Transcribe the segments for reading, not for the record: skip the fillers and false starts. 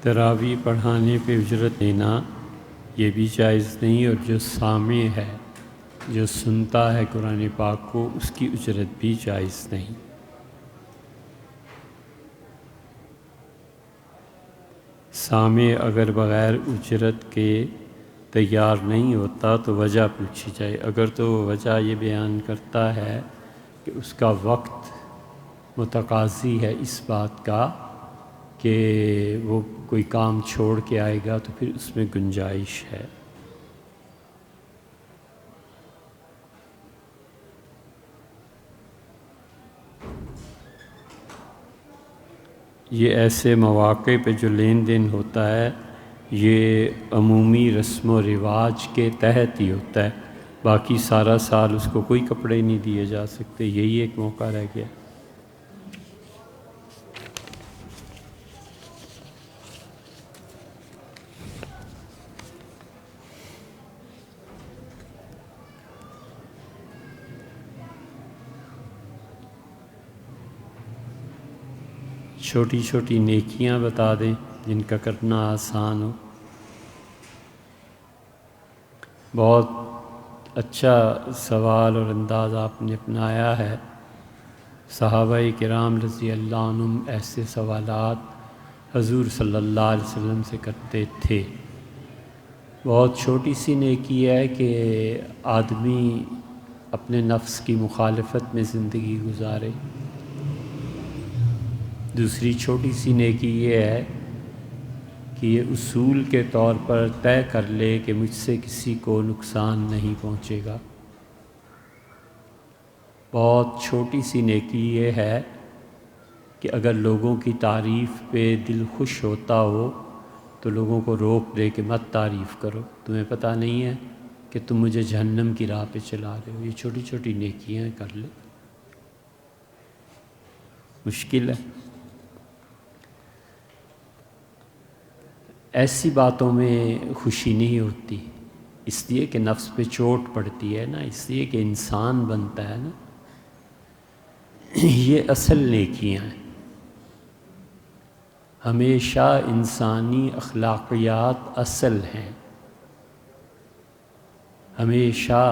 تراویح پڑھانے پہ اجرت لینا یہ بھی جائز نہیں، اور جو سامع ہے، جو سنتا ہے قرآن پاک کو، اس کی اجرت بھی جائز نہیں۔ سامع اگر بغیر اجرت کے تیار نہیں ہوتا تو وجہ پوچھی جائے۔ اگر تو وہ وجہ یہ بیان کرتا ہے کہ اس کا وقت متقاضی ہے اس بات کا کہ وہ کوئی کام چھوڑ کے آئے گا، تو پھر اس میں گنجائش ہے۔ یہ ایسے مواقع پہ جو لین دین ہوتا ہے، یہ عمومی رسم و رواج کے تحت ہی ہوتا ہے، باقی سارا سال اس کو کوئی کپڑے نہیں دیے جا سکتے، یہی ایک موقع رہ گیا۔ چھوٹی چھوٹی نیکیاں بتا دیں جن کا کرنا آسان ہو۔ بہت اچھا سوال اور انداز آپ نے اپنایا ہے۔ صحابہ کرام رضی اللہ عنہم ایسے سوالات حضور صلی اللہ علیہ وسلم سے کرتے تھے۔ بہت چھوٹی سی نیکی ہے کہ آدمی اپنے نفس کی مخالفت میں زندگی گزارے۔ دوسری چھوٹی سی نیکی یہ ہے کہ یہ اصول کے طور پر طے کر لے کہ مجھ سے کسی کو نقصان نہیں پہنچے گا۔ بہت چھوٹی سی نیکی یہ ہے کہ اگر لوگوں کی تعریف پہ دل خوش ہوتا ہو تو لوگوں کو روک دے کہ مت تعریف کرو، تمہیں پتہ نہیں ہے کہ تم مجھے جہنم کی راہ پہ چلا رہے ہو۔ یہ چھوٹی چھوٹی نیکیاں کر لے۔ مشکل ہے، ایسی باتوں میں خوشی نہیں ہوتی، اس لیے کہ نفس پہ چوٹ پڑتی ہے نا، اس لیے کہ انسان بنتا ہے نا۔ یہ اصل نیکیاں ہیں۔ ہمیشہ انسانی اخلاقیات اصل ہیں۔ ہمیشہ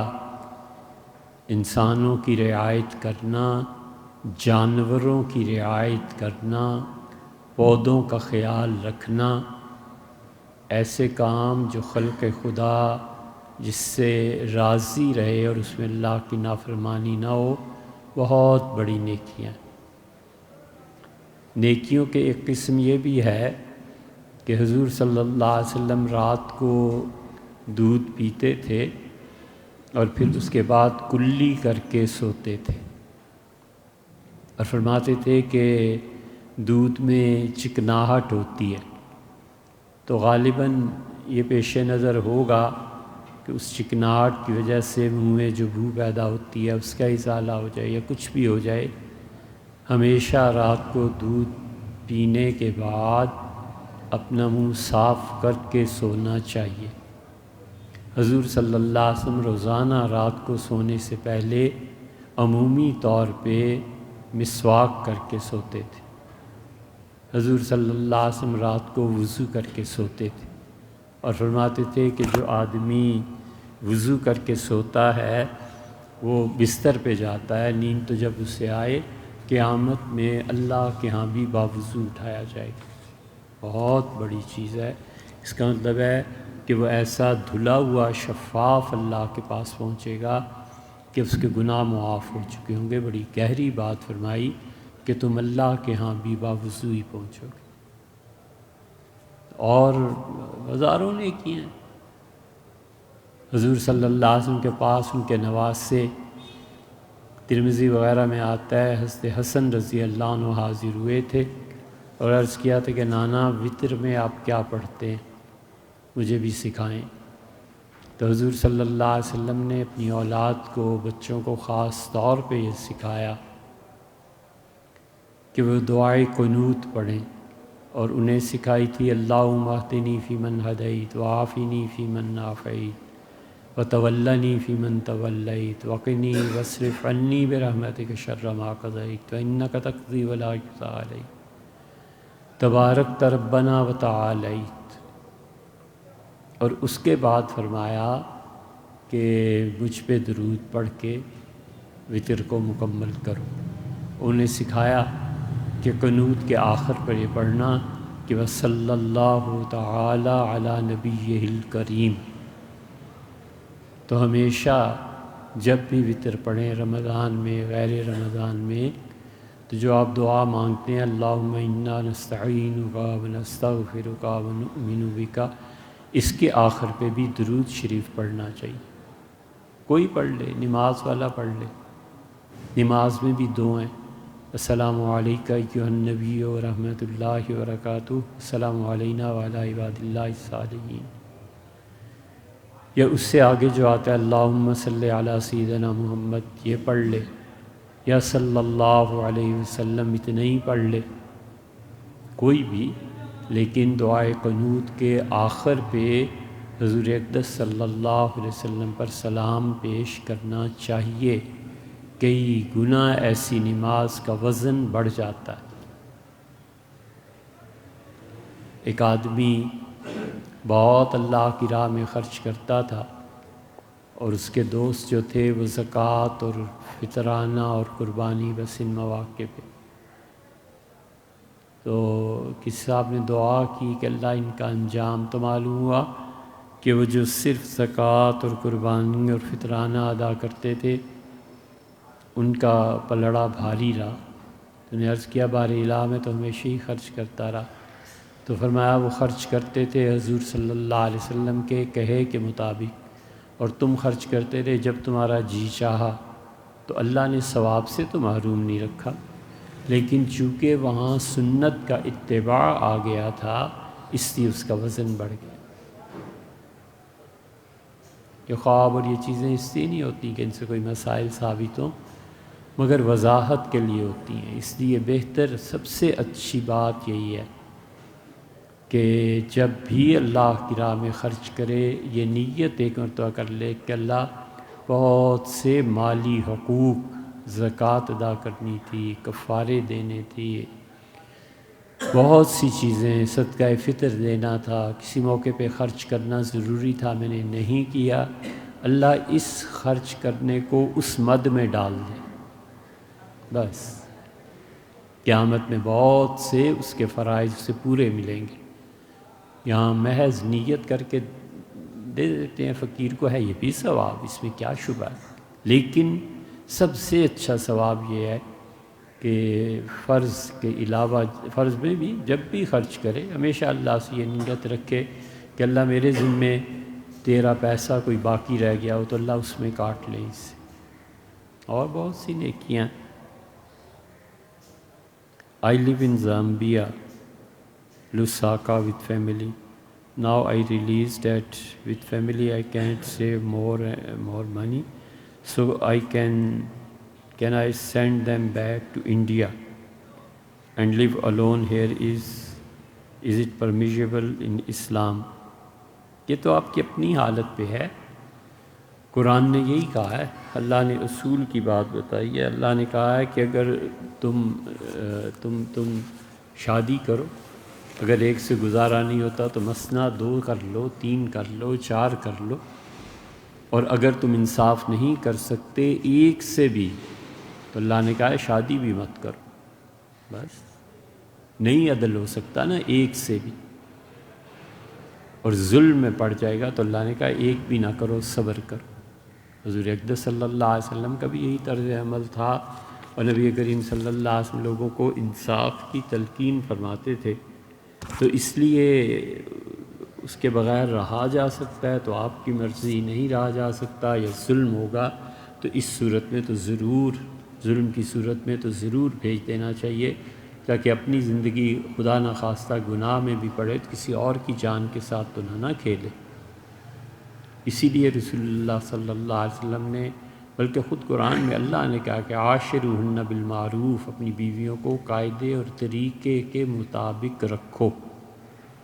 انسانوں کی رعایت کرنا، جانوروں کی رعایت کرنا، پودوں کا خیال رکھنا، ایسے کام جو خلق خدا جس سے راضی رہے اور اس میں اللہ کی نافرمانی نہ ہو، بہت بڑی نیکیاں۔ نیکیوں کے ایک قسم یہ بھی ہے کہ حضور صلی اللہ علیہ وسلم رات کو دودھ پیتے تھے اور پھر اس کے بعد کلی کر کے سوتے تھے، اور فرماتے تھے کہ دودھ میں چکناہٹ ہوتی ہے، تو غالباً یہ پیش نظر ہوگا کہ اس چکناہٹ کی وجہ سے منہ میں جو بو پیدا ہوتی ہے اس کا ازالہ ہو جائے یا کچھ بھی ہو جائے۔ ہمیشہ رات کو دودھ پینے کے بعد اپنا منہ صاف کر کے سونا چاہیے۔ حضور صلی اللہ علیہ وسلم روزانہ رات کو سونے سے پہلے عمومی طور پہ مسواک کر کے سوتے تھے۔ حضور صلی اللہ علیہ وسلم رات کو وضو کر کے سوتے تھے، اور فرماتے تھے کہ جو آدمی وضو کر کے سوتا ہے وہ بستر پہ جاتا ہے، نیند تو جب اسے آئے قیامت میں اللہ کے ہاں بھی باوضو اٹھایا جائے گا۔ بہت بڑی چیز ہے۔ اس کا مطلب ہے کہ وہ ایسا دھلا ہوا شفاف اللہ کے پاس پہنچے گا کہ اس کے گناہ معاف ہو چکے ہوں گے۔ بڑی گہری بات فرمائی کہ تم اللہ کے ہاں بھی باوضو ہی پہنچو گے۔ اور ہزاروں نیکیاں ہیں۔ حضور صلی اللہ علیہ وسلم کے پاس ان کے نواسے، ترمذی وغیرہ میں آتا ہے، حضرت حسن رضی اللہ عنہ حاضر ہوئے تھے اور عرض کیا تھا کہ نانا وتر میں آپ کیا پڑھتے ہیں، مجھے بھی سکھائیں۔ تو حضور صلی اللہ علیہ وسلم نے اپنی اولاد کو، بچوں کو خاص طور پہ یہ سکھایا کہ وہ دعائے قنوت پڑھیں، اور انہیں سکھائی تھی اللہم اہدنی فیمن ہدیت وعافنی فیمن عافیت وتولنی فیمن تولیت وقنی واصرف عنی برحمتک شر ما قضیت فانک تقضی ولا یقضی علیک۔ تبارک ربنا و تعالیت، اور اس کے بعد فرمایا کہ مجھ پہ درود پڑھ کے وطر کو مکمل کرو۔ انہیں سکھایا کہ قنوت کے آخر پر یہ پڑھنا کہ وصلی اللہ تعالی علی نبیہ الکریم۔ تو ہمیشہ جب بھی وطر پڑھیں، رمضان میں غیر رمضان میں، تو جو آپ دعا مانگتے ہیں اللہم انا نستعینک ونستغفرک ونؤمن بک، اس کے آخر پہ بھی درود شریف پڑھنا چاہیے۔ کوئی پڑھ لے، نماز والا پڑھ لے، نماز میں بھی دو ہیں، السلام علیکہ ایھا النبی ورحمۃ اللہ وبرکاتہ، السلام علینا وعلی عباد اللہ الصالحین، یا اس سے آگے جو آتا ہے اللہم صلی علی سیدنا محمد، یہ پڑھ لے، یا صلی اللہ علیہ وسلم، اتنا ہی پڑھ لے کوئی بھی، لیکن دعائے قنوت کے آخر پہ حضور اقدس صلی اللہ علیہ وسلم پر سلام پیش کرنا چاہیے۔ کئی گنا ایسی نماز کا وزن بڑھ جاتا ہے۔ ایک آدمی بہت اللہ کی راہ میں خرچ کرتا تھا، اور اس کے دوست جو تھے وہ زکوٰۃ اور فطرانہ اور قربانی بس ان مواقع پہ، تو کسی صاحب نے دعا کی کہ اللہ ان کا انجام، تو معلوم ہوا کہ وہ جو صرف زکوٰۃ اور قربانی اور فطرانہ ادا کرتے تھے ان کا پلڑا بھاری رہا۔ تو نے عرض کیا بار الہ میں تو ہمیشہ ہی خرچ کرتا رہا، تو فرمایا وہ خرچ کرتے تھے حضور صلی اللہ علیہ وسلم کے کہے کے مطابق، اور تم خرچ کرتے رہے جب تمہارا جی چاہا، تو اللہ نے ثواب سے تو محروم نہیں رکھا، لیکن چونکہ وہاں سنت کا اتباع آ گیا تھا اس لیے اس کا وزن بڑھ گیا۔ کہ خواب اور یہ چیزیں اس لیے نہیں ہوتی کہ ان سے کوئی مسائل ثابت ہوں، مگر وضاحت کے لیے ہوتی ہیں۔ اس لیے بہتر، سب سے اچھی بات یہی ہے کہ جب بھی اللہ کی راہ میں خرچ کرے یہ نیت ایک مرتبہ کر لے کہ اللہ بہت سے مالی حقوق، زکوٰۃ ادا کرنی تھی، کفارے دینے تھی، بہت سی چیزیں، صدقہ فطر دینا تھا، کسی موقع پہ خرچ کرنا ضروری تھا، میں نے نہیں کیا، اللہ اس خرچ کرنے کو اس مد میں ڈال دے، بس قیامت میں بہت سے اس کے فرائض سے پورے ملیں گے۔ یہاں محض نیت کر کے دے دیتے ہیں فقیر کو، ہے یہ بھی ثواب، اس میں کیا شبہ ہے، لیکن سب سے اچھا ثواب یہ ہے کہ فرض کے علاوہ، فرض میں بھی جب بھی خرچ کرے ہمیشہ اللہ سے یہ نیت رکھے کہ اللہ میرے ذمے تیرا پیسہ کوئی باقی رہ گیا ہو تو اللہ اس میں کاٹ لے اس سے، اور بہت سی نیکیاں۔ I live in Zambia, Lusaka with family. Now I realized that with family I can't save more money, so can I send them back to India and live alone here? Is it permissible in Islam? یہ تو آپ کی اپنی حالت پہ ہے، قرآن نے یہی کہا ہے، اللہ نے اصول کی بات بتائی ہے، اللہ نے کہا ہے کہ اگر تم شادی کرو، اگر ایک سے گزارا نہیں ہوتا تو مثنا 2 کر لو، 3 کر لو، 4 کر لو، اور اگر تم انصاف نہیں کر سکتے ایک سے بھی تو اللہ نے کہا ہے شادی بھی مت کرو، بس نہیں عدل ہو سکتا نا ایک سے بھی، اور ظلم میں پڑ جائے گا تو اللہ نے کہا ایک بھی نہ کرو، صبر کرو۔ حضور اقدس صلی اللہ علیہ وسلم کا بھی یہی طرز عمل تھا، اور نبی کریم صلی اللہ علیہ وسلم لوگوں کو انصاف کی تلقین فرماتے تھے، تو اس لیے اس کے بغیر رہا جا سکتا ہے تو آپ کی مرضی، نہیں رہا جا سکتا یا ظلم ہوگا تو اس صورت میں تو ضرور، ظلم کی صورت میں تو ضرور بھیج دینا چاہیے، تاکہ اپنی زندگی خدا نخواستہ گناہ میں بھی پڑے تو کسی اور کی جان کے ساتھ تو نہ کھیلے۔ اسی لیے رسول اللہ صلی اللہ علیہ وسلم نے، بلکہ خود قرآن میں اللہ نے کہا کہ عاشروہن بالمعروف، اپنی بیویوں کو قاعدے اور طریقے کے مطابق رکھو،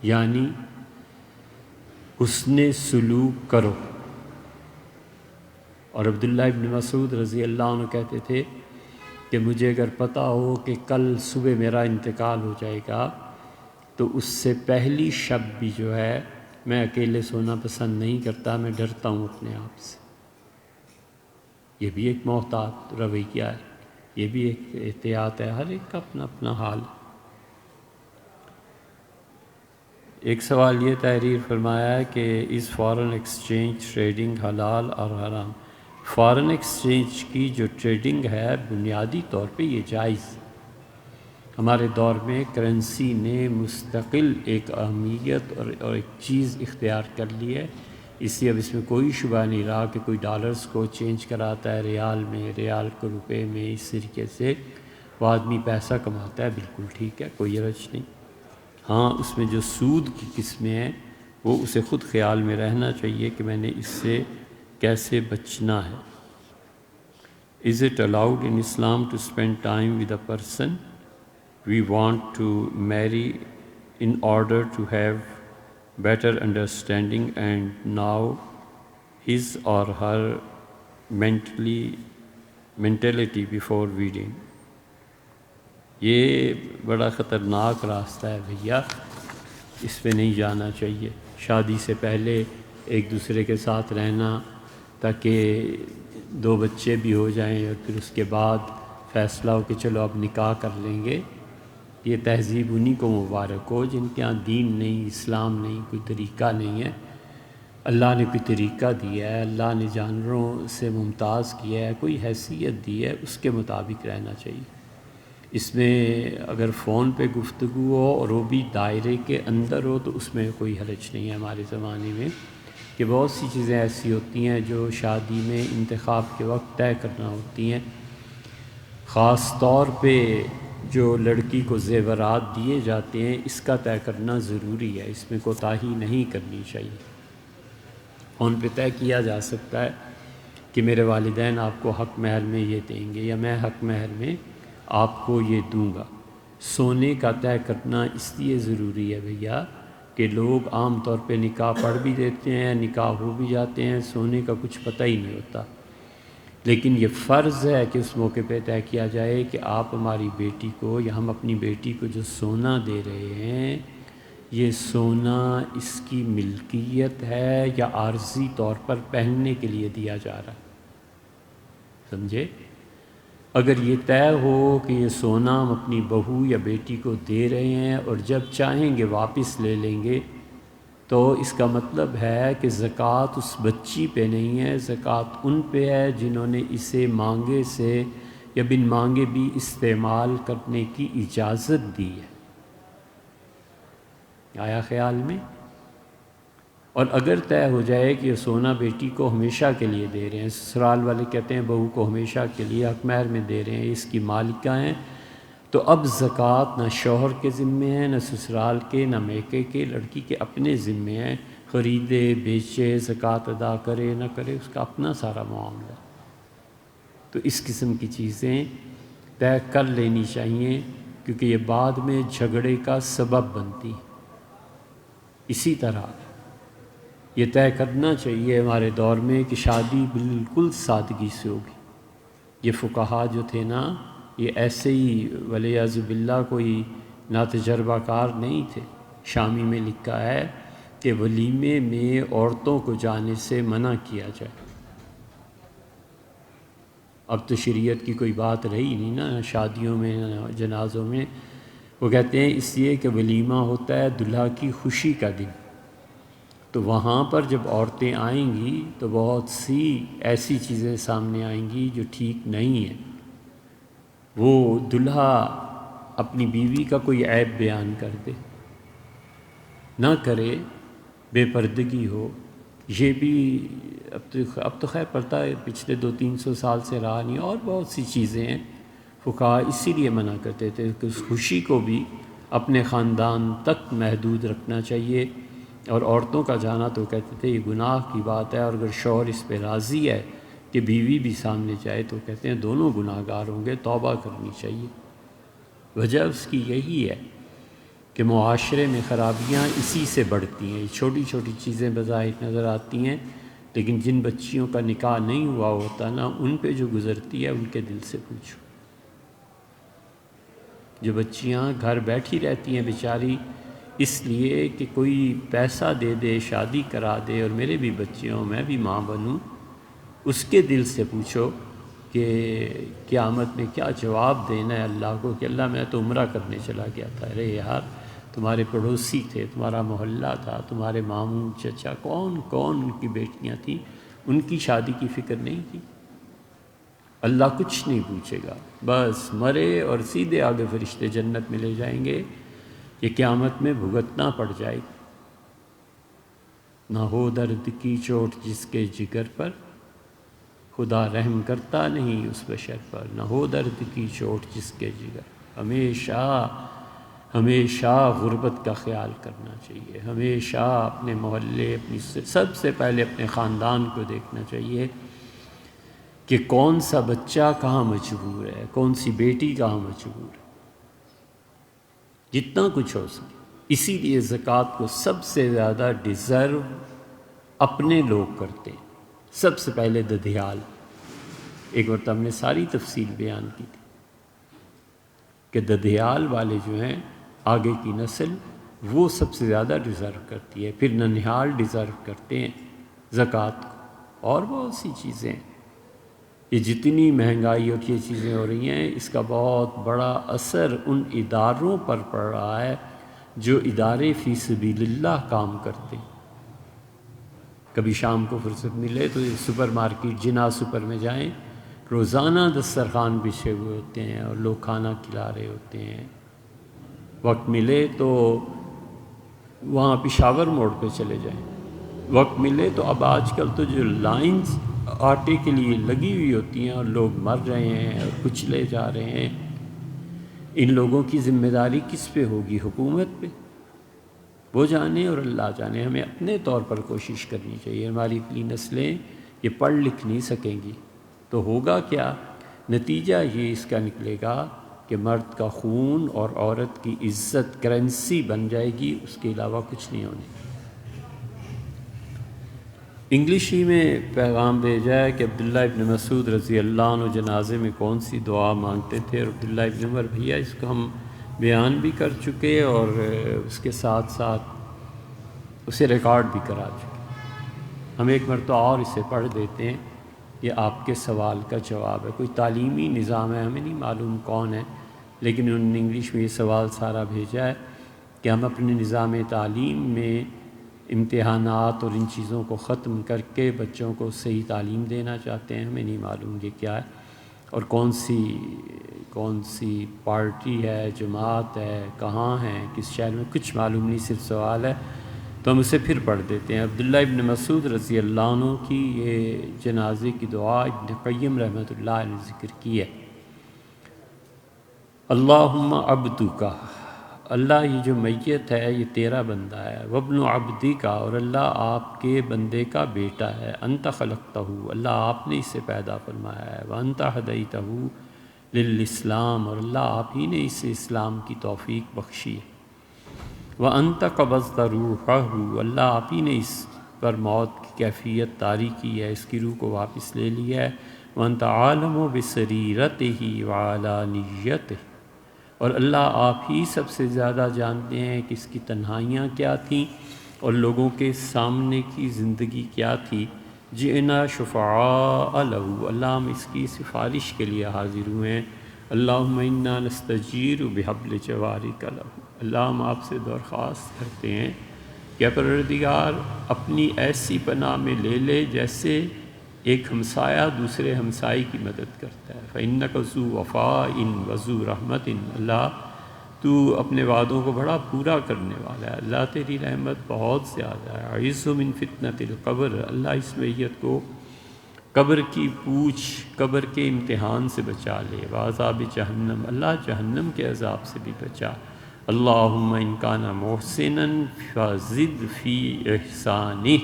یعنی حسن سلوک کرو۔ اور عبداللہ ابن مسعود رضی اللہ عنہ کہتے تھے کہ مجھے اگر پتہ ہو کہ کل صبح میرا انتقال ہو جائے گا تو اس سے پہلی شب بھی جو ہے میں اکیلے سونا پسند نہیں کرتا، میں ڈرتا ہوں اپنے آپ سے۔ یہ بھی ایک محتاط رویہ ہے، یہ بھی ایک احتیاط ہے، ہر ایک کا اپنا اپنا حال ہے۔ ایک سوال یہ تحریر فرمایا ہے کہ اس فارن ایکسچینج ٹریڈنگ حلال اور حرام؟ فارن ایکسچینج کی جو ٹریڈنگ ہے بنیادی طور پہ یہ جائز ہے۔ ہمارے دور میں کرنسی نے مستقل ایک اہمیت اور ایک چیز اختیار کر لی ہے، اس لیے اب اس میں کوئی شبہ نہیں رہا کہ کوئی ڈالرز کو چینج کراتا ہے ریال میں، ریال کو روپے میں، اس طریقے سے وہ آدمی پیسہ کماتا ہے، بالکل ٹھیک ہے، کوئی حرج نہیں۔ ہاں اس میں جو سود کی قسمیں ہیں وہ اسے خود خیال میں رہنا چاہیے کہ میں نے اس سے کیسے بچنا ہے۔ Is it allowed in Islam to spend time with a person we want to marry in order to have better understanding and know his or her mentality before wedding؟ یہ بڑا خطرناک راستہ ہے بھیا، اس پہ نہیں جانا چاہیے۔ شادی سے پہلے ایک دوسرے کے ساتھ رہنا تاکہ 2 بچے بھی ہو جائیں اور پھر اس کے بعد فیصلہ ہو کہ چلو اب نکاح کر لیں گے، یہ تہذیب انہی کو مبارک ہو جن کے ہاں دین نہیں، اسلام نہیں، کوئی طریقہ نہیں ہے۔ اللہ نے کوئی طریقہ دیا ہے، اللہ نے جانوروں سے ممتاز کیا ہے، کوئی حیثیت دی ہے، اس کے مطابق رہنا چاہیے۔ اس میں اگر فون پہ گفتگو ہو اور وہ بھی دائرے کے اندر ہو تو اس میں کوئی حرج نہیں ہے ہمارے زمانے میں، کہ بہت سی چیزیں ایسی ہوتی ہیں جو شادی میں انتخاب کے وقت طے کرنا ہوتی ہیں۔ خاص طور پہ جو لڑکی کو زیورات دیے جاتے ہیں اس کا طے کرنا ضروری ہے، اس میں کوتاہی نہیں کرنی چاہیے۔ فون پہ طے کیا جا سکتا ہے کہ میرے والدین آپ کو حق مہر میں یہ دیں گے یا میں حق مہر میں آپ کو یہ دوں گا۔ سونے کا طے کرنا اس لیے ضروری ہے بھیا کہ لوگ عام طور پہ نکاح پڑھ بھی دیتے ہیں، نکاح ہو بھی جاتے ہیں، سونے کا کچھ پتہ ہی نہیں ہوتا، لیکن یہ فرض ہے کہ اس موقع پہ طے کیا جائے کہ آپ ہماری بیٹی کو یا ہم اپنی بیٹی کو جو سونا دے رہے ہیں یہ سونا اس کی ملکیت ہے یا عارضی طور پر پہننے کے لیے دیا جا رہا ہے، سمجھے؟ اگر یہ طے ہو کہ یہ سونا ہم اپنی بہو یا بیٹی کو دے رہے ہیں اور جب چاہیں گے واپس لے لیں گے، تو اس کا مطلب ہے کہ زکوٰۃ اس بچی پہ نہیں ہے، زکوٰۃ ان پہ ہے جنہوں نے اسے مانگے سے یا بن مانگے بھی استعمال کرنے کی اجازت دی ہے۔ آیا خیال میں؟ اور اگر طے ہو جائے کہ یہ سونا بیٹی کو ہمیشہ کے لیے دے رہے ہیں، سسرال والے کہتے ہیں بہو کو ہمیشہ کے لیے حق مہر میں دے رہے ہیں، اس کی مالکہ ہیں، تو اب زکوٰۃ نہ شوہر کے ذمے ہے، نہ سسرال کے، نہ میکے کے، لڑکی کے اپنے ذمے ہیں، خریدے بیچے، زکوٰۃ ادا کرے نہ کرے اس کا اپنا سارا معاملہ ہے۔ تو اس قسم کی چیزیں طے کر لینی چاہیے کیونکہ یہ بعد میں جھگڑے کا سبب بنتی ہیں۔ اسی طرح یہ طے کرنا چاہیے ہمارے دور میں کہ شادی بالکل سادگی سے ہوگی۔ یہ فقہا جو تھے نا یہ ایسے ہی ولیعذ باللہ کوئی ناتجربہ کار نہیں تھے۔ شامی میں لکھا ہے کہ ولیمے میں عورتوں کو جانے سے منع کیا جائے۔ اب تو شریعت کی کوئی بات رہی نہیں نا شادیوں میں، جنازوں میں۔ وہ کہتے ہیں اس لیے کہ ولیمہ ہوتا ہے دلہا کی خوشی کا دن، تو وہاں پر جب عورتیں آئیں گی تو بہت سی ایسی چیزیں سامنے آئیں گی جو ٹھیک نہیں ہیں۔ وہ دلہا اپنی بیوی کا کوئی عیب بیان کر دے، نہ کرے، بے پردگی ہو، یہ بھی اب تو خیر پڑتا ہے، پچھلے 200-300 سال سے رہا نہیں، اور بہت سی چیزیں ہیں۔ فقہا اسی لیے منع کرتے تھے کہ اس خوشی کو بھی اپنے خاندان تک محدود رکھنا چاہیے، اور عورتوں کا جانا تو کہتے تھے یہ گناہ کی بات ہے، اور اگر شوہر اس پہ راضی ہے کہ بیوی بھی سامنے جائے تو کہتے ہیں دونوں گناہ گار ہوں گے، توبہ کرنی چاہیے۔ وجہ اس کی یہی ہے کہ معاشرے میں خرابیاں اسی سے بڑھتی ہیں۔ چھوٹی چھوٹی چیزیں بظاہر نظر آتی ہیں لیکن جن بچیوں کا نکاح نہیں ہوا ہوتا نا ان پہ جو گزرتی ہے ان کے دل سے پوچھو۔ جو بچیاں گھر بیٹھی رہتی ہیں بیچاری، اس لیے کہ کوئی پیسہ دے دے، شادی کرا دے اور میرے بھی بچے ہوں، میں بھی ماں بنوں، اس کے دل سے پوچھو کہ قیامت میں کیا جواب دینا ہے اللہ کو کہ اللہ میں تو عمرہ کرنے چلا گیا تھا، ارے یار تمہارے پڑوسی تھے، تمہارا محلہ تھا، تمہارے ماموں چچا کون کون ان کی بیٹیاں تھیں، ان کی شادی کی فکر نہیں کی؟ اللہ کچھ نہیں پوچھے گا، بس مرے اور سیدھے آگے فرشتے جنت میں لے جائیں گے کہ قیامت میں بھگتنا پڑ جائے گا۔ نہ ہو درد کی چوٹ جس کے جگر پر، خدا رحم کرتا نہیں اس بشر پر، نہ ہو درد کی چوٹ جس کے جگر۔ ہمیشہ ہمیشہ غربت کا خیال کرنا چاہیے، ہمیشہ اپنے محلے، اپنی سب سے پہلے اپنے خاندان کو دیکھنا چاہیے کہ کون سا بچہ کہاں مجبور ہے، کون سی بیٹی کہاں مجبور ہے، جتنا کچھ ہو سکے۔ اسی لیے زکوٰۃ کو سب سے زیادہ ڈیزرو اپنے لوگ کرتے ہیں، سب سے پہلے ددھیال۔ ایک وقت ہم نے ساری تفصیل بیان کی تھی کہ ددھیال والے جو ہیں آگے کی نسل، وہ سب سے زیادہ ڈیزرو کرتی ہے، پھر ننھیال ڈیزرو کرتے ہیں زکوٰۃ کو، اور بہت سی چیزیں۔ یہ جتنی مہنگائی اور یہ چیزیں ہو رہی ہیں، اس کا بہت بڑا اثر ان اداروں پر پڑ رہا ہے جو ادارے فی سبیل اللہ کام کرتے ہیں۔ کبھی شام کو فرصت ملے تو سپر مارکیٹ جنا سپر میں جائیں، روزانہ دسترخوان بچھے ہوئے ہوتے ہیں اور لوگ کھانا کھلا رہے ہوتے ہیں۔ وقت ملے تو وہاں پشاور موڑ پہ چلے جائیں، وقت ملے تو اب آج کل تو جو لائنز آٹے کے لیے لگی ہوئی ہوتی ہیں اور لوگ مر رہے ہیں اور کچلے جا رہے ہیں، ان لوگوں کی ذمہ داری کس پہ ہوگی؟ حکومت پہ، وہ جانے اور اللہ جانے۔ ہمیں اپنے طور پر کوشش کرنی چاہیے۔ ہماری اگلی نسلیں یہ پڑھ لکھ نہیں سکیں گی تو ہوگا کیا؟ نتیجہ یہ اس کا نکلے گا کہ مرد کا خون اور عورت کی عزت کرنسی بن جائے گی، اس کے علاوہ کچھ نہیں ہونے۔ انگلش ہی میں پیغام بھیجا ہے کہ عبداللہ ابن مسعود رضی اللہ عنہ جنازے میں کون سی دعا مانگتے تھے، اور عبداللہ ابن عمر بھیا اس کو ہم بیان بھی کر چکے اور اس کے ساتھ ساتھ اسے ریکارڈ بھی کرا چکے۔ ہم ایک مرتبہ اور اسے پڑھ دیتے ہیں، یہ آپ کے سوال کا جواب ہے۔ کوئی تعلیمی نظام ہے، ہمیں نہیں معلوم کون ہے، لیکن انہوں نے انگلش میں یہ سوال سارا بھیجا ہے کہ ہم اپنے نظام تعلیم میں امتحانات اور ان چیزوں کو ختم کر کے بچوں کو صحیح تعلیم دینا چاہتے ہیں۔ ہمیں نہیں معلوم یہ کیا ہے اور کون سی پارٹی ہے، جماعت ہے، کہاں ہے، کس شہر میں، کچھ معلوم نہیں، صرف سوال ہے تو ہم اسے پھر پڑھ دیتے ہیں۔ عبداللہ ابن مسعود رضی اللہ عنہ کی یہ جنازے کی دعا ابن قیم رحمۃ اللہ علیہ نے ذکر کی ہے۔ اللہم عبدک، اللہ یہ جو میت ہے یہ تیرا بندہ ہے، وابن عبدک، اور اللہ آپ کے بندے کا بیٹا ہے، انت خلقتہ، اللہ آپ نے اسے پیدا فرمایا ہے، وانت ہدیتہ للاسلام، اور اللہ آپ ہی نے اسے اسلام کی توفیق بخشی ہے، وانت قبضت روحہ، اللہ آپ ہی نے اس پر موت کی کیفیت طاری کی ہے، اس کی روح کو واپس لے لیا ہے، وانت عالم بسریرتہ وعلانیتہ، اور اللہ آپ ہی سب سے زیادہ جانتے ہیں کہ اس کی تنہائیاں کیا تھیں اور لوگوں کے سامنے کی زندگی کیا تھی۔ جئنا شفعاء لہ، اللہ ہم اس کی سفارش کے لیے حاضر ہوئے ہیں۔ اللہم انا نستجیر بحبل جوارک لہ، اللہ ہم آپ سے درخواست کرتے ہیں کہ پروردگار اپنی ایسی پناہ میں لے لے جیسے ایک ہمسایہ دوسرے ہمسائی کی مدد کرتا ہے۔ فَإِنَّكَ ذُو وَفَاءٍ وَذُو رَحْمَةٍ، اللہ تو اپنے وعدوں کو بڑا پورا کرنے والا ہے، اللہ تیری رحمت بہت زیادہ ہے۔ اعِذْ مِن فِتْنَةِ الْقَبْرِ، اللہ اس میت کو قبر کی پوچھ، قبر کے امتحان سے بچا لے، وعذاب جہنم، اللہ جہنم کے عذاب سے بھی بچا۔ اللہم ان کان محسنا فزد فی احسانہ،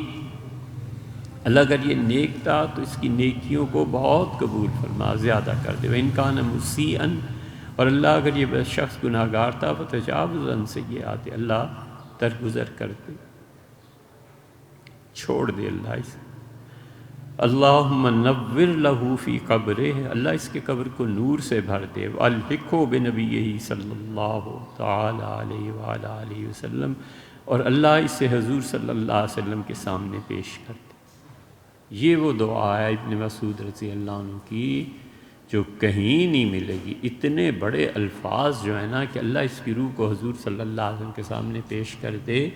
اللہ اگر یہ نیک تھا تو اس کی نیکیوں کو بہت قبول فرما، زیادہ کر دے۔ وَإِن كَانَ مُسِيئًا، اور اللہ اگر یہ شخص گناہ گار تھا فَتَجَاوَزْ عَنْ سَیِّئَاتِهِ، اللہ درگزر کر دے، چھوڑ دے اللہ اسے۔ اللہم نور لہ فی قبرہ، اللہ اس کے قبر کو نور سے بھر دے، والحقہ بنبیہ صلی اللہ تعالی علیہ وآلہ علیہ وسلم، اور اللہ اسے حضور صلی اللہ علیہ وسلم کے سامنے پیش کر دے۔ یہ وہ دعا ہے ابن مسعود رضی اللہ عنہ کی جو کہیں نہیں ملے گی۔ اتنے بڑے الفاظ جو ہیں نا کہ اللہ اس کی روح کو حضور صلی اللہ علیہ وسلم کے سامنے پیش کر دے،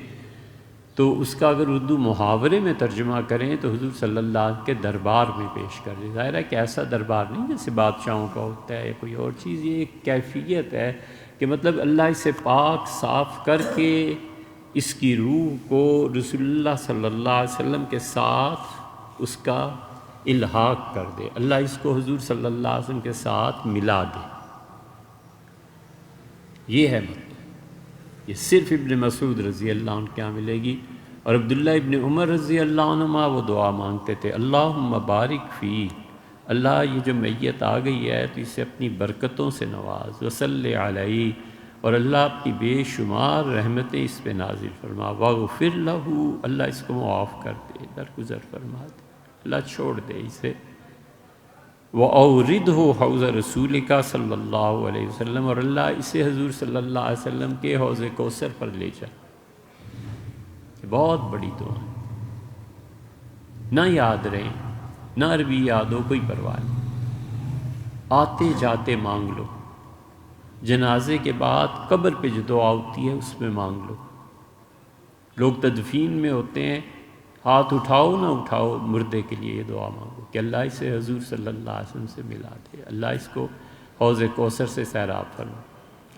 تو اس کا اگر اردو محاورے میں ترجمہ کریں تو حضور صلی اللہ علیہ وسلم کے دربار میں پیش کر دے۔ ظاہر ہے کہ ایسا دربار نہیں جیسے بادشاہوں کا ہوتا ہے یا کوئی اور چیز، یہ ایک کیفیت ہے کہ مطلب اللہ اسے پاک صاف کر کے اس کی روح کو رسول اللہ صلی اللہ علیہ وسلم کے ساتھ اس کا الحاق کر دے، اللہ اس کو حضور صلی اللہ علیہ وسلم کے ساتھ ملا دے۔ یہ ہے مطلب، یہ صرف ابن مسعود رضی اللہ عنہ کیا ملے گی۔ اور عبداللہ ابن عمر رضی اللہ عنہما وہ دعا مانگتے تھے، اللہم بارک فی، اللہ یہ جو میت آ گئی ہے تو اسے اپنی برکتوں سے نواز، وصلی علیہ، اور اللہ اپنی بے شمار رحمتیں اس پہ نازل فرما، واغفر لہ، اللہ اس کو معاف کر دے، درگزر فرما دے، اللہ چھوڑ دے اسے، وَأَوْرِدْهُ حَوْضَ رَسُولِكَ صلی اللہ علیہ وسلم، اور اللہ اسے حضور صلی اللہ علیہ وسلم کے حوض کوثر پر لے جا۔ بہت بڑی دعا ہے، نہ یاد رہیں، نہ عربی یاد ہو، کوئی پرواہ نہیں، آتے جاتے مانگ لو، جنازے کے بعد قبر پہ جو دعا ہوتی ہے اس میں مانگ لو۔ لوگ تدفین میں ہوتے ہیں، ہاتھ اٹھاؤ نہ اٹھاؤ، مردے کے لیے یہ دعا مانگو کہ اللہ اسے حضور صلی اللہ علیہ وسلم سے ملا دے، اللہ اس کو حوض کوثر سے سیراب فرما۔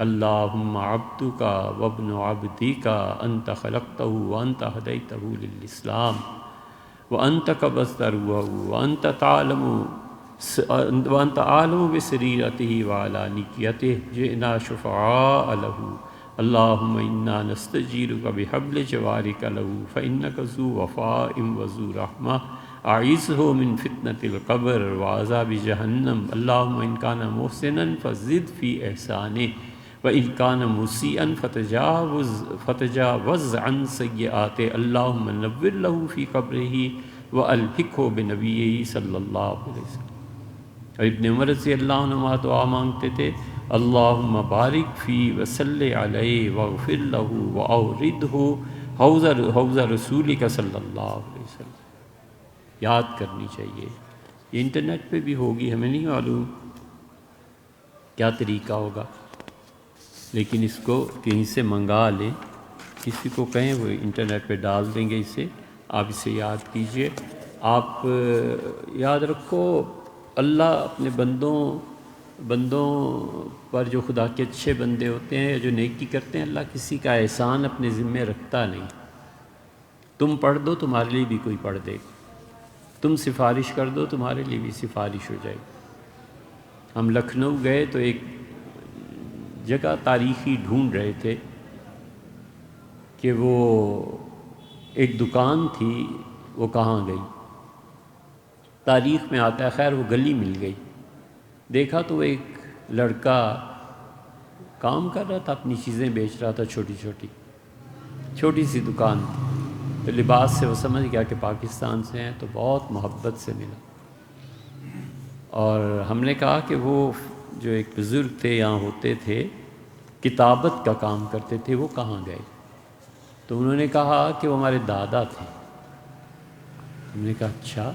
اللہم عبدک وابن عبدک انت خلقتہ وانت ہدیتہ للاسلام وانت قبضت روحہ وانت عالم بسریرتہ وعلانیتہ، جئنا شفعاء لہ، اللہم انا نستجیرک بحبل جوارک لہ فإنک ذو وفاء وذو رحمہ، اعیذہ من فتنة القبر وعذاب جہنم، اللہم ان کان محسنا فزد فی احسانہ وَإِنْ كَانَ مُسِيئًا فَتَجَاوَزْ عَنْ سَيِّئَاتِهِ، اللہم نوّر لہ فی قبرہ وَأَلْحِقْهُ بِنَبِیِّہ صلی اللہ علیہ وسلم۔ اور ابن عمر رضی اللہ عنہ دعا مانگتے تھے، اللہم بارک فی وصلی علیہ واغفر لہ وَأَوْرِدْهُ حوض رسولک صلی اللہ علیہ وسلم۔ یاد کرنی چاہیے، یہ انٹرنیٹ پہ بھی ہوگی، ہمیں نہیں معلوم کیا طریقہ ہوگا، لیکن اس کو کہیں سے منگا لیں، کسی کو کہیں وہ انٹرنیٹ پہ ڈال دیں گے اسے، آپ اسے یاد کیجئے۔ آپ یاد رکھو، اللہ اپنے بندوں پر جو خدا کے اچھے بندے ہوتے ہیں، جو نیکی کرتے ہیں، اللہ کسی کا احسان اپنے ذمے رکھتا نہیں۔ تم پڑھ دو تمہارے لیے بھی کوئی پڑھ دے، تم سفارش کر دو تمہارے لیے بھی سفارش ہو جائے۔ ہم لکھنؤ گئے تو ایک جگہ تاریخی ڈھونڈ رہے تھے کہ وہ ایک دکان تھی، وہ کہاں گئی، تاریخ میں آتا ہے، خیر وہ گلی مل گئی۔ دیکھا تو ایک لڑکا کام کر رہا تھا، اپنی چیزیں بیچ رہا تھا، چھوٹی سی دکان تھی۔ تو لباس سے وہ سمجھ گیا کہ پاکستان سے ہیں، تو بہت محبت سے ملا، اور ہم نے کہا کہ وہ جو ایک بزرگ تھے یہاں ہوتے تھے، کتابت کا کام کرتے تھے، وہ کہاں گئے؟ تو انہوں نے کہا کہ وہ ہمارے دادا تھے۔ ہم نے کہا اچھا،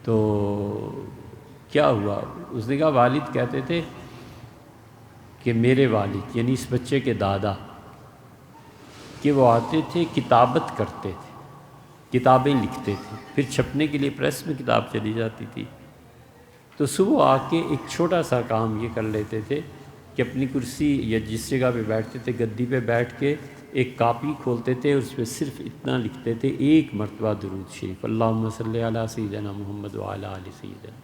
تو کیا ہوا؟ اس نے کہا والد کہتے تھے کہ میرے والد یعنی اس بچے کے دادا، کہ وہ آتے تھے، کتابت کرتے تھے، کتابیں لکھتے تھے، پھر چھپنے کے لیے پریس میں کتاب چلی جاتی تھی، تو صبح آ کے ایک چھوٹا سا کام یہ کر لیتے تھے کہ اپنی کرسی یا جس جگہ پہ بیٹھتے تھے گدی پہ بیٹھ کے ایک کاپی کھولتے تھے، اور اس پہ صرف اتنا لکھتے تھے، ایک مرتبہ درود شریف، اللہم صلی علی سیدنا محمد وعلی آل سیدنا،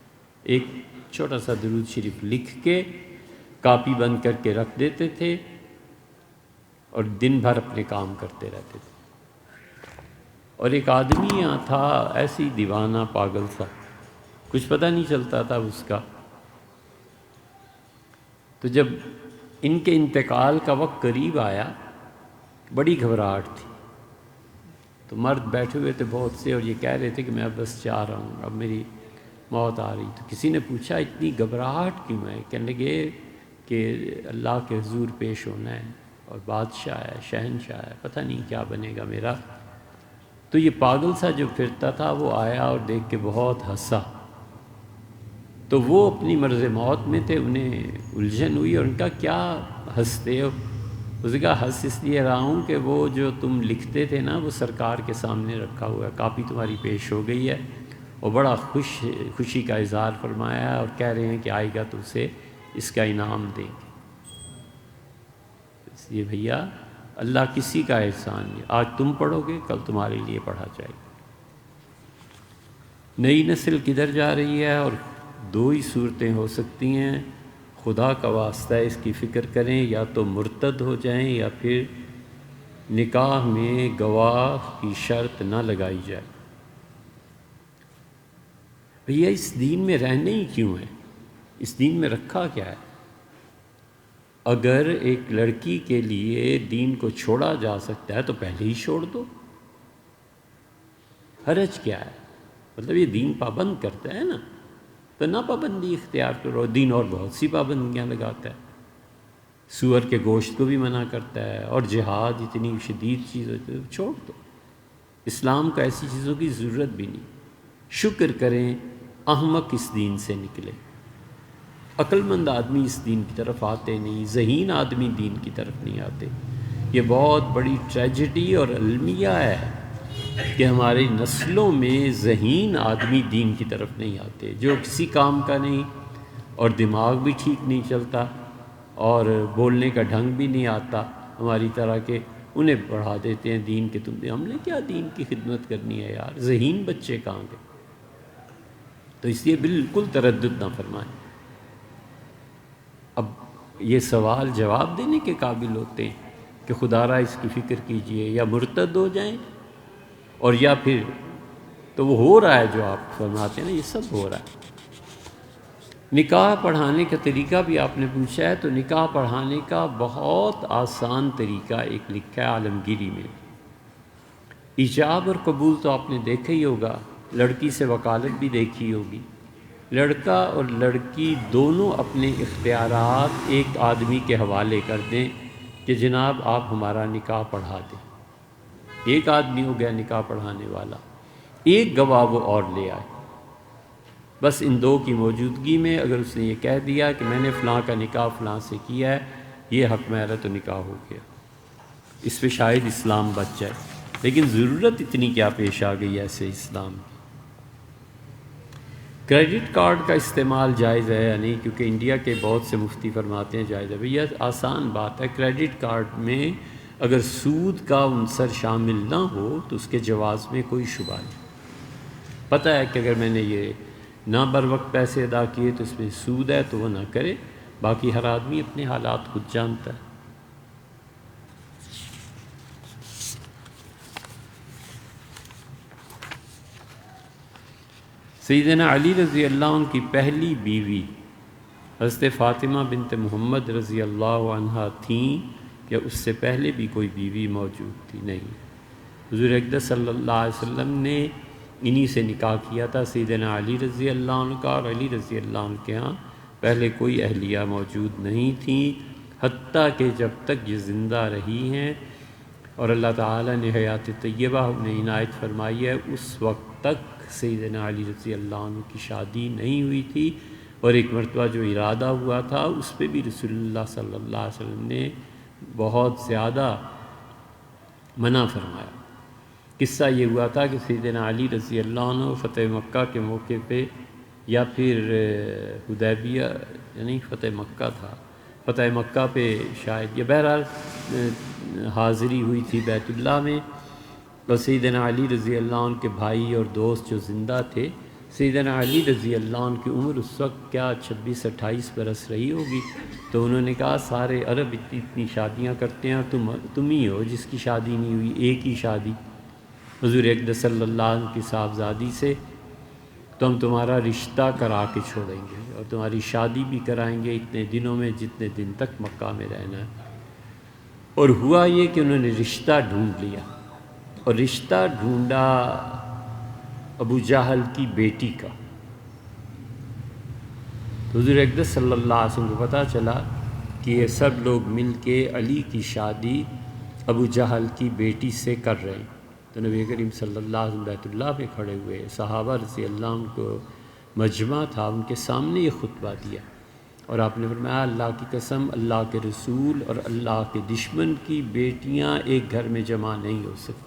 ایک چھوٹا سا درود شریف لکھ کے کاپی بند کر کے رکھ دیتے تھے، اور دن بھر اپنے کام کرتے رہتے تھے۔ اور ایک آدمی یہاں تھا، ایسی دیوانہ پاگل سا، کچھ پتہ نہیں چلتا تھا اس کا۔ تو جب ان کے انتقال کا وقت قریب آیا، بڑی گھبراہٹ تھی، تو مرد بیٹھے ہوئے تھے بہت سے، اور یہ کہہ رہے تھے کہ میں بس جا رہا ہوں، اب میری موت آ رہی۔ تو کسی نے پوچھا اتنی گھبراہٹ کیوں ہے؟ کہنے لگے کہ اللہ کے حضور پیش ہونا ہے، اور بادشاہ ہے، شہنشاہ ہے، پتہ نہیں کیا بنے گا میرا۔ تو یہ پاگل سا جو پھرتا تھا وہ آیا اور دیکھ کے بہت ہنسا۔ تو وہ اپنی مرض موت میں تھے، انہیں الجھن ہوئی، اور ان کا کیا ہنستے ہو؟ اس نے کہا ہنس اس لیے رہا ہوں کہ وہ جو تم لکھتے تھے نا وہ سرکار کے سامنے رکھا ہوا ہے، کاپی تمہاری پیش ہو گئی ہے، اور بڑا خوشی کا اظہار فرمایا ہے، اور کہہ رہے ہیں کہ آئے گا تو اسے اس کا انعام دیں گے۔ اس لیے بھیا اللہ کسی کا احسان نہیں، آج تم پڑھو گے کل تمہارے لیے پڑھا جائے گا۔ نئی نسل کدھر جا رہی ہے؟ اور دو ہی صورتیں ہو سکتی ہیں، خدا کا واسطہ ہے اس کی فکر کریں، یا تو مرتد ہو جائیں یا پھر نکاح میں گواہ کی شرط نہ لگائی جائے۔ بھیا اس دین میں رہنے ہی کیوں ہے؟ اس دین میں رکھا کیا ہے؟ اگر ایک لڑکی کے لیے دین کو چھوڑا جا سکتا ہے تو پہلے ہی چھوڑ دو، حرج کیا ہے؟ مطلب یہ دین پابند کرتا ہے نا، تو نہ پابندی اختیار کرو۔ دین اور بہت سی پابندیاں لگاتا ہے، سور کے گوشت کو بھی منع کرتا ہے، اور جہاد اتنی شدید چیز ہوتی ہے، چھوڑ دو۔ اسلام کو ایسی چیزوں کی ضرورت بھی نہیں۔ شکر کریں احمق اس دین سے نکلے، عقل مند آدمی اس دین کی طرف آتے نہیں، ذہین آدمی دین کی طرف نہیں آتے۔ یہ بہت بڑی ٹریجڈی اور المیہ ہے کہ ہماری نسلوں میں ذہین آدمی دین کی طرف نہیں آتے، جو کسی کام کا نہیں، اور دماغ بھی ٹھیک نہیں چلتا، اور بولنے کا ڈھنگ بھی نہیں آتا ہماری طرح کے، انہیں پڑھا دیتے ہیں دین کے۔ ہم نے کیا دین کی خدمت کرنی ہے یار؟ ذہین بچے کہاں گئے؟ تو اس لیے بالکل تردد نہ فرمائیں۔ اب یہ سوال جواب دینے کے قابل ہوتے ہیں کہ خدا را اس کی فکر کیجئے، یا مرتد ہو جائیں، اور یا پھر تو وہ ہو رہا ہے جو آپ فرماتے ہیں نا، یہ سب ہو رہا ہے۔ نکاح پڑھانے کا طریقہ بھی آپ نے پوچھا ہے، تو نکاح پڑھانے کا بہت آسان طریقہ ایک لکھا ہے عالمگیری میں۔ ایجاب اور قبول تو آپ نے دیکھا ہی ہوگا، لڑکی سے وکالت بھی دیکھی ہوگی۔ لڑکا اور لڑکی دونوں اپنے اختیارات ایک آدمی کے حوالے کر دیں کہ جناب آپ ہمارا نکاح پڑھا دیں۔ ایک آدمی ہو گیا نکاح پڑھانے والا، ایک گواہ وہ اور لے آئے۔ بس ان دو کی موجودگی میں اگر اس نے یہ کہہ دیا کہ میں نے فلاں کا نکاح فلاں سے کیا ہے، یہ حق مہر ہے، تو نکاح ہو گیا۔ اس پہ شاید اسلام بچ جائے، لیکن ضرورت اتنی کیا پیش آ گئی ایسے اسلام کی۔ کریڈٹ کارڈ کا استعمال جائز ہے یا نہیں؟ کیونکہ انڈیا کے بہت سے مفتی فرماتے ہیں جائز ہے۔ بھیا آسان بات ہے، کریڈٹ کارڈ میں اگر سود کا عنصر شامل نہ ہو تو اس کے جواز میں کوئی شبہ نہیں۔ پتہ ہے کہ اگر میں نے یہ نہ بر وقت پیسے ادا کیے تو اس میں سود ہے، تو وہ نہ کرے۔ باقی ہر آدمی اپنے حالات خود جانتا ہے۔ سیدنا علی رضی اللہ عنہ کی پہلی بیوی حضرت فاطمہ بنت محمد رضی اللہ عنہ تھیں، یا اس سے پہلے بھی کوئی بیوی موجود تھی؟ نہیں، حضور اقدس صلی اللہ علیہ وسلم نے انہی سے نکاح کیا تھا، سیدنا علی رضی اللہ عنہ کا، اور علی رضی اللہ عنہ کے ہاں پہلے کوئی اہلیہ موجود نہیں تھیں، حتیٰ کہ جب تک یہ زندہ رہی ہیں اور اللہ تعالیٰ نے حیات طیبہ انہیں عنایت فرمائی ہے، اس وقت تک سیدنا علی رضی اللہ عنہ کی شادی نہیں ہوئی تھی۔ اور ایک مرتبہ جو ارادہ ہوا تھا اس پہ بھی رسول اللہ صلی اللہ علیہ وسلم نے بہت زیادہ منع فرمایا۔ قصہ یہ ہوا تھا کہ سیدنا علی رضی اللہ عنہ فتح مکہ کے موقع پہ، یا پھر حدیبیہ، یعنی فتح مکہ تھا، فتح مکہ پہ شاید، یا بہرحال حاضری ہوئی تھی بیت اللہ میں، اور سیدنا علی رضی اللہ عنہ کے بھائی اور دوست جو زندہ تھے، سیدنا علی رضی اللہ عنہ کی عمر اس وقت کیا 26-28 برس رہی ہوگی، تو انہوں نے کہا سارے عرب اتنی شادیاں کرتے ہیں، تم ہی ہو جس کی شادی نہیں ہوئی، ایک ہی شادی حضور اقدس صلی اللہ علیہ وسلم کی صاحبزادی سے، تو ہم تمہارا رشتہ کرا کے چھوڑیں گے اور تمہاری شادی بھی کرائیں گے اتنے دنوں میں جتنے دن تک مکہ میں رہنا ہے۔ اور ہوا یہ کہ انہوں نے رشتہ ڈھونڈ لیا، اور رشتہ ڈھونڈا ابو جہل کی بیٹی کا۔ تو حضور اقدس صلی اللہ علیہ وسلم کو پتہ چلا کہ یہ سب لوگ مل کے علی کی شادی ابو جہل کی بیٹی سے کر رہے ہیں۔ تو نبی کریم صلی اللہ علیہ وسلم بیت اللہ پہ کھڑے ہوئے، صحابہ رضی اللہ عنہ کو مجمع تھا، ان کے سامنے یہ خطبہ دیا اور آپ نے فرمایا اللہ کی قسم، اللہ کے رسول اور اللہ کے دشمن کی بیٹیاں ایک گھر میں جمع نہیں ہو سکتی۔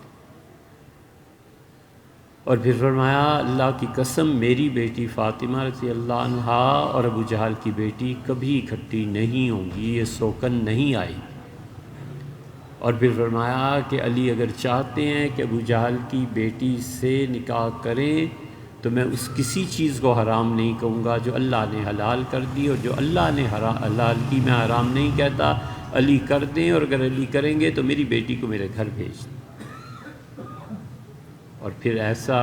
اور پھر فرمایا اللہ کی قسم، میری بیٹی فاطمہ رضی اللہ عنہا اور ابو جہل کی بیٹی کبھی اکٹھی نہیں ہوں گی، یہ سوکن نہیں آئی۔ اور پھر فرمایا کہ علی اگر چاہتے ہیں کہ ابو جہل کی بیٹی سے نکاح کریں تو میں اس کسی چیز کو حرام نہیں کہوں گا جو اللہ نے حلال کر دی، اور جو اللہ نے حلال کی میں حرام نہیں کہتا، علی کر دیں، اور اگر علی کریں گے تو میری بیٹی کو میرے گھر بھیج دیں۔ اور پھر ایسا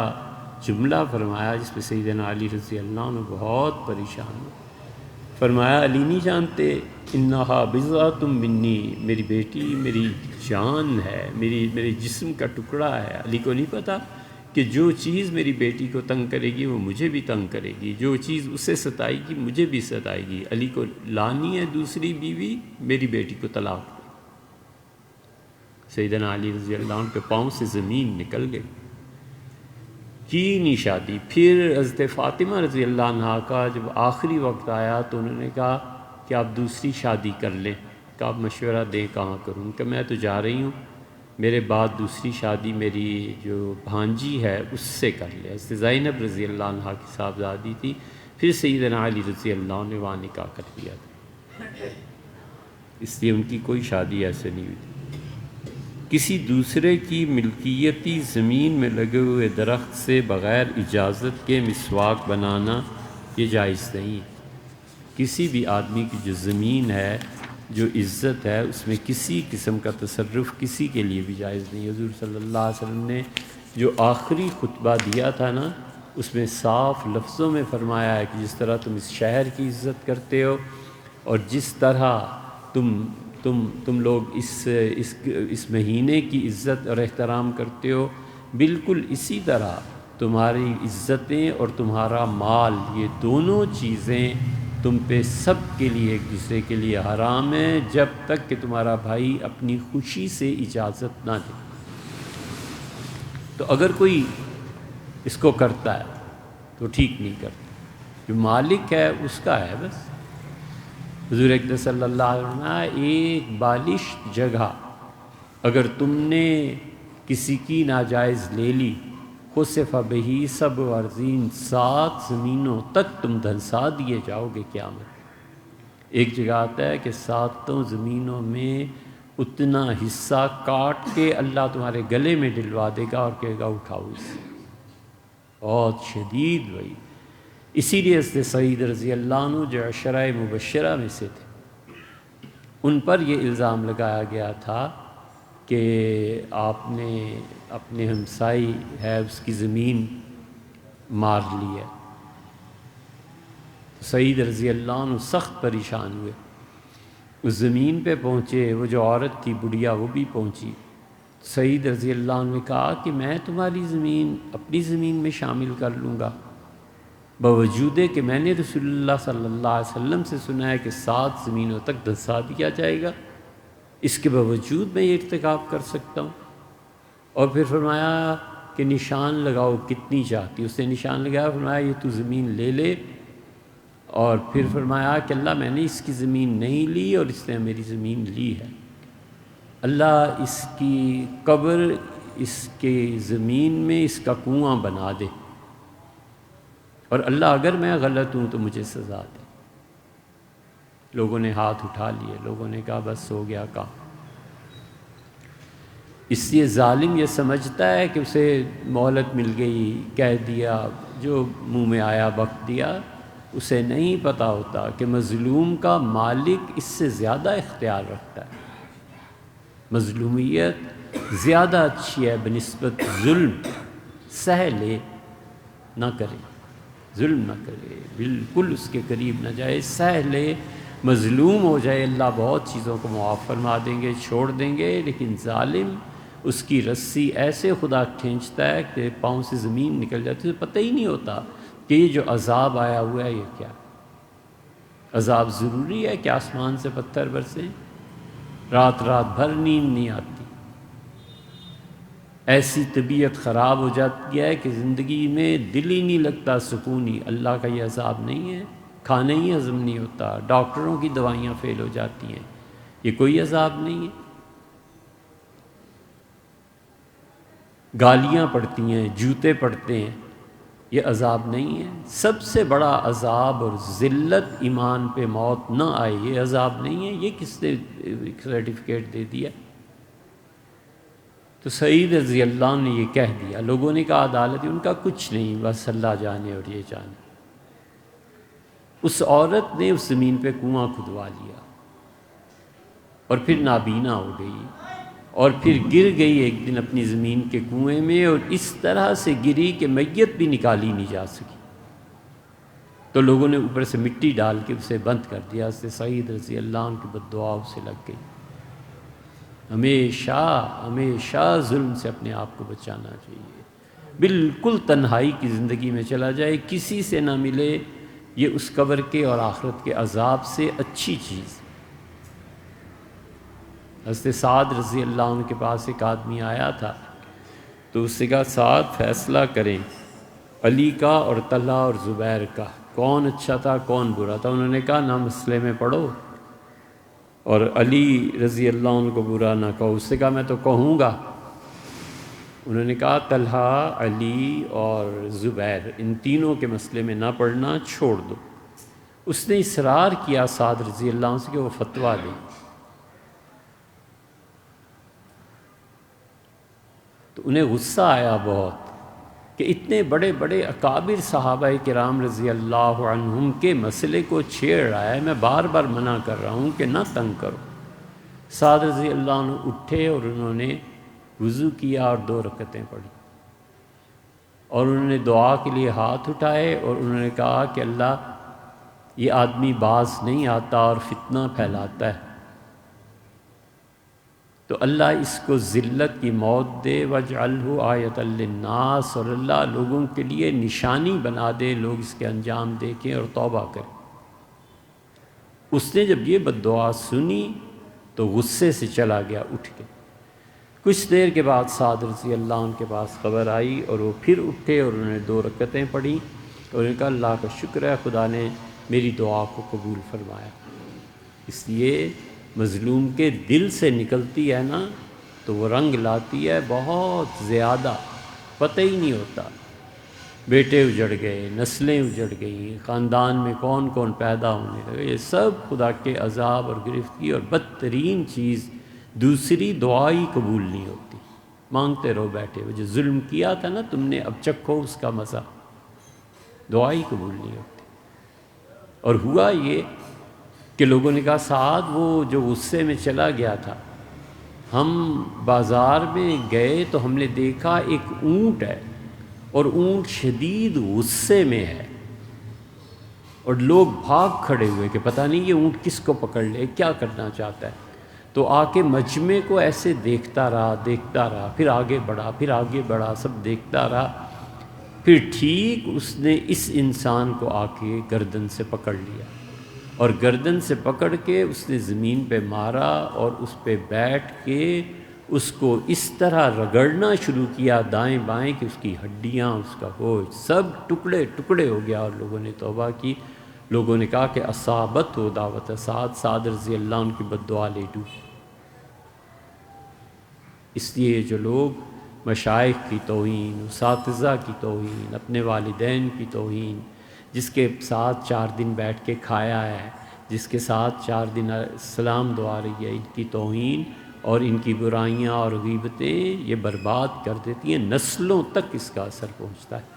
جملہ فرمایا جس پہ سیدنا علی رضی اللہ عنہ بہت پریشان ہوئے۔ فرمایا علی نہیں جانتے انہا بضعۃ منی، میری بیٹی میری جان ہے، میرے جسم کا ٹکڑا ہے۔ علی کو نہیں پتہ کہ جو چیز میری بیٹی کو تنگ کرے گی وہ مجھے بھی تنگ کرے گی، جو چیز اسے ستائے گی مجھے بھی ستائے گی۔ علی کو لانی ہے دوسری بیوی، میری بیٹی کو طلاق دے۔ سیدنا علی رضی اللہ عنہ کے پاؤں سے زمین نکل گئی، کی نہیں شادی۔ پھر حضرت فاطمہ رضی اللہ عنہ کا جب آخری وقت آیا تو انہوں نے کہا کہ آپ دوسری شادی کر لیں، کہ آپ مشورہ دیں کہاں کروں، کہ میں تو جا رہی ہوں، میرے بعد دوسری شادی میری جو بھانجی ہے اس سے کر لے۔ حضرت زینب رضی اللہ عنہ کی صاحبزادی تھی، پھر سیدنا علی رضی اللہ عنہ نے وہاں نکاح کر دیا تھا، اس لیے ان کی کوئی شادی ایسے نہیں ہوئی تھی۔ کسی دوسرے کی ملکیتی زمین میں لگے ہوئے درخت سے بغیر اجازت کے مسواک بنانا یہ جائز نہیں ہے۔ کسی بھی آدمی کی جو زمین ہے، جو عزت ہے، اس میں کسی قسم کا تصرف کسی کے لیے بھی جائز نہیں۔ حضور صلی اللہ علیہ وسلم نے جو آخری خطبہ دیا تھا نا، اس میں صاف لفظوں میں فرمایا ہے کہ جس طرح تم اس شہر کی عزت کرتے ہو اور جس طرح تم لوگ اس مہینے کی عزت اور احترام کرتے ہو، بالکل اسی طرح تمہاری عزتیں اور تمہارا مال، یہ دونوں چیزیں تم پہ سب کے لیے ایک دوسرے کے لیے حرام ہے، جب تک کہ تمہارا بھائی اپنی خوشی سے اجازت نہ دے۔ تو اگر کوئی اس کو کرتا ہے تو ٹھیک نہیں کرتا، جو مالک ہے اس کا ہے بس۔ حضور اقدس صلی اللہ علیہ وسلم، ایک بالشت جگہ اگر تم نے کسی کی ناجائز لے لی، خسف بہی سب ارضین، 7 زمینوں تک تم دھنسا دیے جاؤ گے قیامت۔ ایک جگہ آتا ہے کہ 7 زمینوں میں اتنا حصہ کاٹ کے اللہ تمہارے گلے میں ڈلوا دے گا اور کہے گا اٹھاؤ اسے۔ بہت شدید وہی۔ اسی لیے حضرت سعید رضی اللہ عنہ جو عشرہ مبشرہ میں سے تھے، ان پر یہ الزام لگایا گیا تھا کہ آپ نے اپنے ہمسائی ہے اس کی زمین مار لی ہے۔ سعید رضی اللہ عنہ سخت پریشان ہوئے، اس زمین پہ پہنچے، وہ جو عورت تھی بڑھیا وہ بھی پہنچی۔ سعید رضی اللہ عنہ نے کہا کہ میں تمہاری زمین اپنی زمین میں شامل کر لوں گا، باوجود کہ میں نے رسول اللہ صلی اللہ علیہ وسلم سے سنا ہے کہ 7 زمینوں تک دھنسا دیا جائے گا، اس کے باوجود میں یہ ارتکاب کر سکتا ہوں۔ اور پھر فرمایا کہ نشان لگاؤ کتنی چاہتی، اس نے نشان لگایا، فرمایا یہ تو زمین لے لے، اور پھر فرمایا کہ اللہ میں نے اس کی زمین نہیں لی اور اس نے میری زمین لی ہے، اللہ اس کی قبر اس کے زمین میں اس کا کنواں بنا دے، اور اللہ اگر میں غلط ہوں تو مجھے سزا دے۔ لوگوں نے ہاتھ اٹھا لیے، لوگوں نے کہا بس ہو گیا کام۔ اس لیے ظالم یہ سمجھتا ہے کہ اسے مہلت مل گئی، کہہ دیا، جو منہ میں آیا بک دیا، اسے نہیں پتہ ہوتا کہ مظلوم کا مالک اس سے زیادہ اختیار رکھتا ہے۔ مظلومیت زیادہ اچھی ہے بنسبت ظلم، سہ لے، نہ کرے، ظلم نہ کرے، بالکل اس کے قریب نہ جائے، سہ لے، مظلوم ہو جائے، اللہ بہت چیزوں کو معاف فرما دیں گے، چھوڑ دیں گے، لیکن ظالم اس کی رسی ایسے خدا کھینچتا ہے کہ پاؤں سے زمین نکل جاتی ہے، پتہ ہی نہیں ہوتا کہ یہ جو عذاب آیا ہوا ہے یہ کیا ہے۔ عذاب ضروری ہے کہ آسمان سے پتھر برسیں؟ رات رات بھر نیند نہیں آتی، ایسی طبیعت خراب ہو جاتی ہے کہ زندگی میں دل ہی نہیں لگتا، سکون ہی۔ اللہ کا یہ عذاب نہیں ہے؟ کھانا ہی ہضم نہیں ہوتا، ڈاکٹروں کی دوائیاں فیل ہو جاتی ہیں، یہ کوئی عذاب نہیں ہے؟ گالیاں پڑتی ہیں، جوتے پڑتے ہیں، یہ عذاب نہیں ہے؟ سب سے بڑا عذاب اور ذلت ایمان پہ موت نہ آئے، یہ عذاب نہیں ہے؟ یہ کس نے سرٹیفکیٹ دے دیا؟ تو سعید رضی اللہ عنہ نے یہ کہہ دیا، لوگوں نے کہا عدالت، ان کا کچھ نہیں، بس اللہ جانے اور یہ جانے۔ اس عورت نے اس زمین پہ کنواں کھدوا لیا اور پھر نابینا ہو گئی، اور پھر گر گئی ایک دن اپنی زمین کے کنویں میں، اور اس طرح سے گری کہ میت بھی نکالی نہیں جا سکی۔ تو لوگوں نے اوپر سے مٹی ڈال کے اسے بند کر دیا، اس سے سعید رضی اللہ عنہ کی بد دعا اسے لگ گئی۔ ہمیشہ ہمیشہ ظلم سے اپنے آپ کو بچانا چاہیے، بالکل تنہائی کی زندگی میں چلا جائے، کسی سے نہ ملے، یہ اس قبر کے اور آخرت کے عذاب سے اچھی چیز۔ حضرت سعد رضی اللہ عنہ کے پاس ایک آدمی آیا تھا، تو اس سے کہا سعد فیصلہ کریں علی کا اور طلحہ اور زبیر کا، کون اچھا تھا کون برا تھا؟ انہوں نے کہا نہ مسئلے میں پڑھو اور علی رضی اللہ عنہ کو برا نہ کہو۔ اس سے کہا میں تو کہوں گا۔ انہوں نے کہا طلحہ، علی اور زبیر، ان تینوں کے مسئلے میں نہ پڑھنا، چھوڑ دو۔ اس نے اصرار کیا سعد رضی اللہ عنہ سے کہ وہ فتویٰ دیں۔ تو انہیں غصہ آیا بہت کہ اتنے بڑے بڑے اکابر صحابہ کرام رضی اللہ عنہم کے مسئلے کو چھیڑ رہا ہے، میں بار بار منع کر رہا ہوں کہ نہ تنگ کرو۔ سعد رضی اللہ عنہ اٹھے اور انہوں نے وضو کیا اور 2 رکعتیں پڑھی، اور انہوں نے دعا کے لیے ہاتھ اٹھائے اور انہوں نے کہا کہ اللہ، یہ آدمی باز نہیں آتا اور فتنہ پھیلاتا ہے، تو اللہ اس کو ذلت کی موت دے، وَاجْعَلْهُ آیَةً لِلنَّاسِ، اور اللہ لوگوں کے لیے نشانی بنا دے، لوگ اس کے انجام دیکھیں اور توبہ کریں۔ اس نے جب یہ بد دعا سنی تو غصے سے چلا گیا اٹھ کے۔ کچھ دیر کے بعد سعد رضی اللہ عنہ کے پاس خبر آئی اور وہ پھر اٹھے اور انہوں نے 2 رکعتیں پڑھی، اور انہوں نے کہا اللہ کا شکر ہے، خدا نے میری دعا کو قبول فرمایا۔ اس لیے مظلوم کے دل سے نکلتی ہے نا تو وہ رنگ لاتی ہے بہت زیادہ، پتہ ہی نہیں ہوتا۔ بیٹے اجڑ گئے، نسلیں اجڑ گئیں، خاندان میں کون کون پیدا ہونے لگے، یہ سب خدا کے عذاب اور گرفتگی، اور بدترین چیز دوسری دعا ہی قبول نہیں ہوتی۔ مانگتے رہو بیٹھے ہوئے، جو ظلم کیا تھا نا تم نے، اب چکھو اس کا مزہ، دعا ہی قبول نہیں ہوتی۔ اور ہوا یہ کہ لوگوں نے کہا سعد وہ جو غصے میں چلا گیا تھا، ہم بازار میں گئے تو ہم نے دیکھا ایک اونٹ ہے اور اونٹ شدید غصے میں ہے، اور لوگ بھاگ کھڑے ہوئے کہ پتہ نہیں یہ اونٹ کس کو پکڑ لے، کیا کرنا چاہتا ہے۔ تو آ کے مجمع کو ایسے دیکھتا رہا، پھر آگے بڑھا، پھر آگے بڑھا، سب دیکھتا رہا، پھر ٹھیک اس نے اس انسان کو آ کے گردن سے پکڑ لیا، اور گردن سے پکڑ کے اس نے زمین پہ مارا، اور اس پہ بیٹھ کے اس کو اس طرح رگڑنا شروع کیا دائیں بائیں کہ اس کی ہڈیاں، اس کا گوشت سب ٹکڑے ٹکڑے ہو گیا، اور لوگوں نے توبہ کی۔ لوگوں نے کہا کہ اصابت و دعوت سعد، سعد رضی اللہ عنہ کی بد دعا لے ڈوبی۔ اس لیے جو لوگ مشائخ کی توہین، اساتذہ کی توہین، اپنے والدین کی توہین، جس کے ساتھ 4 دن بیٹھ کے کھایا ہے، جس کے ساتھ 4 دن سلام دعا رہی ہے، ان کی توہین اور ان کی برائیاں اور غیبتیں یہ برباد کر دیتی ہیں، نسلوں تک اس کا اثر پہنچتا ہے۔